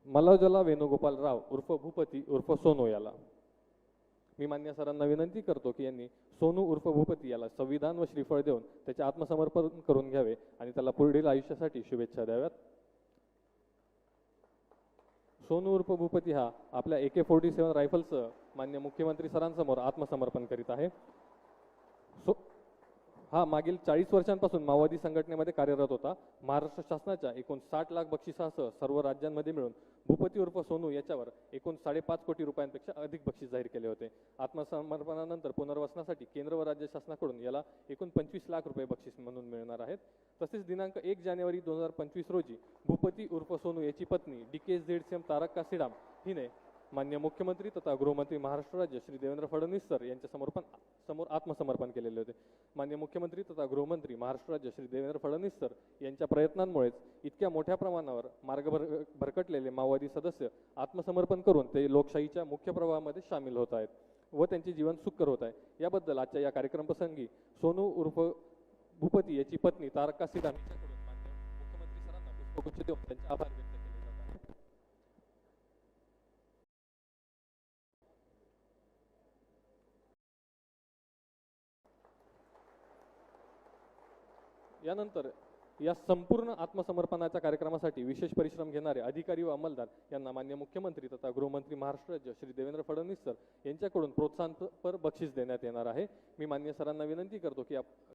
मल्लाजला वेणुगोपाल राव उर्फ भूपती उर्फ सोनू याला मी मान्य सरांना विनंती करतो की यांनी सोनू उर्फ भूपती याला संविधान व श्रीफळ देऊन त्याचे आत्मसमर्पण करून घ्यावे आणि त्याला पुढील आयुष्यासाठी शुभेच्छा द्याव्यात। सोनू उर्फ भूपती हा आपल्या AK-47 रायफलसह मान्य मुख्यमंत्री सरांसमोर आत्मसमर्पण करीत आहे। हा मागील 40 वर्षांपासून माओवादी संघटनेमध्ये कार्यरत होता। महाराष्ट्र शासनाच्या एकूण 60 लाख बक्षिसासह सर्व राज्यांमध्ये मिळून भूपती उर्फ सोनू याच्यावर एकूण 5.5 कोटी रुपयांपेक्षा अधिक बक्षीस जाहीर केले होते। आत्मसमर्पणानंतर पुनर्वसनासाठी केंद्र व राज्य शासनाकडून याला एकूण 25 लाख रुपये बक्षीस म्हणून मिळणार आहेत। तसेच दिनांक 1 जानेवारी 2025 रोजी भूपती उर्फ सोनू याची पत्नी DKZCM तारक्का सीडाम हिने मान्य मुख्यमंत्री तथा गृहमंत्री महाराष्ट्र राज्य श्री देवेंद्र फडणवीस सर यांच्या समोर आत्मसमर्पण केलेले होते। मान्य मुख्यमंत्री तथा गृहमंत्री महाराष्ट्र राज्य श्री देवेंद्र फडणवीस सर यांच्या प्रयत्नांमुळेच इतक्या मोठ्या प्रमाणावर मार्ग भरकटलेले माओवादी सदस्य आत्मसमर्पण करून ते लोकशाहीच्या मुख्य प्रवाहामध्ये सामील होत आहेत व त्यांचे जीवन सुखकर होत आहे। याबद्दल आजच्या या कार्यक्रम प्रसंगी सोनू उर्फ भूपती याची पत्नी तारक्का सीडाम यांच्याकडून मान्य मुख्यमंत्री सरांना पुष्पगुच्छ देऊन त्यांचे आभार व्यक्त केले जात आहेत। यानंतर या संपूर्ण आत्मसमर्पणाच्या कार्यक्रमासाठी विशेष परिश्रम घेणारे अधिकारी व अंमलदार यांना मान्य मुख्यमंत्री तथा गृहमंत्री महाराष्ट्र राज्य श्री देवेंद्र फडणवीस सर यांच्याकडून प्रोत्साहनपर बक्षीस देण्यात येणार आहे। मी मान्य सरांना विनंती करतो की